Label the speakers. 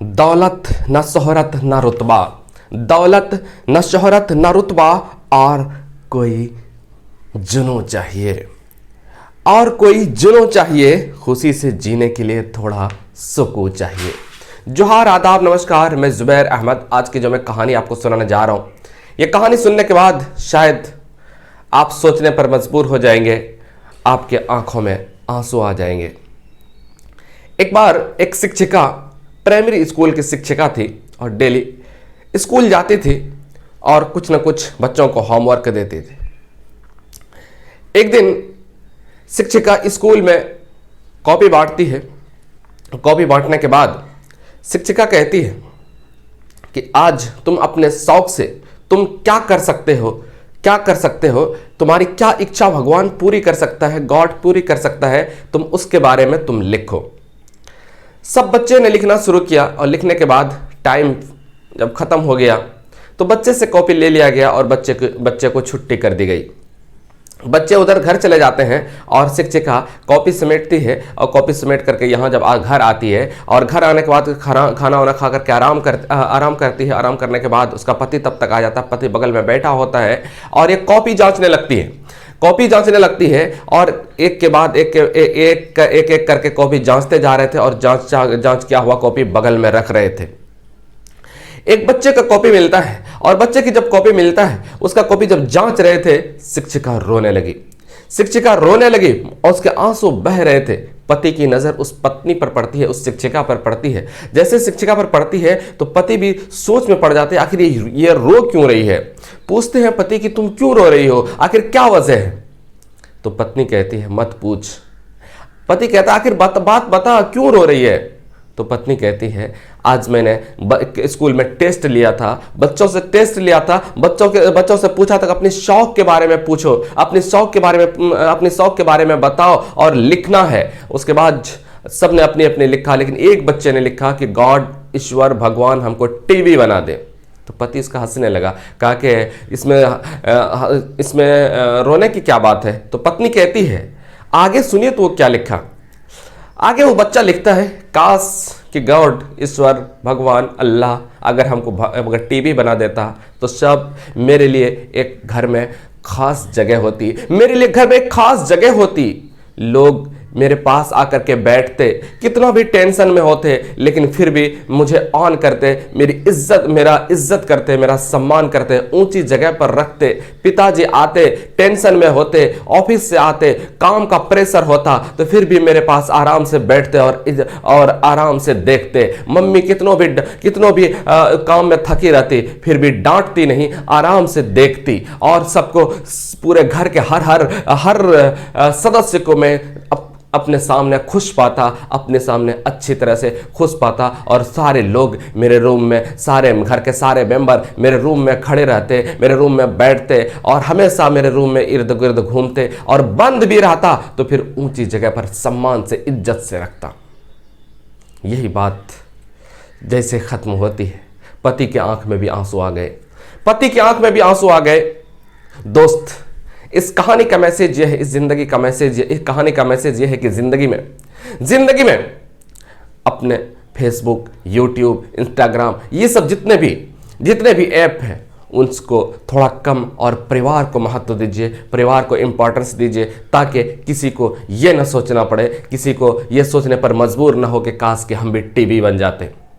Speaker 1: दौलत न शोहरत न रुतबा, दौलत न शोहरत न रुतबा, और कोई जुनून चाहिए, और कोई जुनून चाहिए, खुशी से जीने के लिए थोड़ा सुकून चाहिए। जोहार, आदाब, नमस्कार। मैं जुबैर अहमद। आज की जो मैं कहानी आपको सुनाने जा रहा हूँ, ये कहानी सुनने के बाद शायद आप सोचने पर मजबूर हो जाएंगे, आपके आंखों में आंसू आ जाएंगे। एक बार एक शिक्षिका, प्राइमरी स्कूल की शिक्षिका थी और डेली स्कूल जाती थी और कुछ न कुछ बच्चों को होमवर्क देती थी। एक दिन शिक्षिका स्कूल में कॉपी बांटती है। कॉपी बांटने के बाद शिक्षिका कहती है कि आज तुम अपने शौक से तुम क्या कर सकते हो, क्या कर सकते हो, तुम्हारी क्या इच्छा भगवान पूरी कर सकता है, गॉड पूरी कर सकता है, तुम उसके बारे में तुम लिखो। सब बच्चे ने लिखना शुरू किया और लिखने के बाद टाइम जब खत्म हो गया तो बच्चे से कॉपी ले लिया गया और बच्चे को छुट्टी कर दी गई। बच्चे उधर घर चले जाते हैं और शिक्षिका कॉपी समेटती है और कॉपी समेट करके यहाँ जब घर आती है और घर आने के बाद खाना वाना खा करके आराम करती है। आराम करने के बाद उसका पति तब तक आ जाता है। पति बगल में बैठा होता है और एक कॉपी जांचने लगती है। कॉपी जांचने लगती है और एक के बाद एक करके कॉपी जांचते जा रहे थे और जांच किया हुआ कॉपी बगल में रख रहे थे। एक बच्चे का कॉपी मिलता है और बच्चे की जब कॉपी मिलता है, उसका कॉपी जब जांच रहे थे, शिक्षिका रोने लगी। शिक्षिका रोने लगी और उसके आंसू बह रहे थे। पति की नजर उस पत्नी पर पड़ती है, उस शिक्षिका पर पड़ती है। जैसे शिक्षिका पर पड़ती है तो पति भी सोच में पड़ जाते हैं, आखिर ये रो क्यों रही है। पूछते हैं पति कि तुम क्यों रो रही हो, आखिर क्या वजह है। तो पत्नी कहती है मत पूछ। पति कहता आखिर बात बता, क्यों रो रही है। तो पत्नी कहती है आज मैंने स्कूल में टेस्ट लिया था, बच्चों से टेस्ट लिया था, बच्चों से पूछा था अपने शौक के बारे में पूछो, अपने शौक के बारे में बताओ और लिखना है। उसके बाद सबने अपने अपने लिखा, लेकिन एक बच्चे ने लिखा कि गॉड, ईश्वर, भगवान हमको टीवी बना दे। तो पति इसका हंसने लगा, कहा कि इसमें रोने की क्या बात है। तो पत्नी कहती है आगे सुनिए तो वो क्या लिखा। आगे वो बच्चा लिखता है काश कि गॉड, ईश्वर, भगवान, अल्लाह अगर टीवी बना देता तो सब मेरे लिए एक घर में खास जगह होती, मेरे लिए घर में एक खास जगह होती। लोग मेरे पास आकर के बैठते, कितना भी टेंशन में होते लेकिन फिर भी मुझे ऑन करते, मेरा इज्जत करते, मेरा सम्मान करते, ऊंची जगह पर रखते। पिताजी आते, टेंशन में होते, ऑफिस से आते, काम का प्रेशर होता तो फिर भी मेरे पास आराम से बैठते और आराम से देखते। मम्मी कितनों भी काम में थकी रहती फिर भी डांटती नहीं, आराम से देखती और सबको, पूरे घर के हर सदस्य को मैं अपने सामने खुश पाता, अपने सामने अच्छी तरह से खुश पाता। और सारे लोग मेरे रूम में, सारे घर के सारे मेंबर मेरे रूम में खड़े रहते, मेरे रूम में बैठते और हमेशा मेरे रूम में इर्द गिर्द घूमते और बंद भी रहता तो फिर ऊंची जगह पर सम्मान से, इज्जत से रखता। यही बात जैसे खत्म होती है, पति के आंख में भी आंसू आ गए, पति की आंख में भी आंसू आ गए। दोस्त, इस कहानी का मैसेज यह है, इस कहानी का मैसेज यह है कि जिंदगी में अपने फेसबुक, यूट्यूब, इंस्टाग्राम, ये सब जितने भी ऐप हैं उनको थोड़ा कम और परिवार को महत्व दीजिए, परिवार को इंपॉर्टेंस दीजिए, ताकि किसी को ये ना सोचना पड़े, किसी को ये सोचने पर मजबूर ना हो कि काश कि हम भी टीवी बन जाते।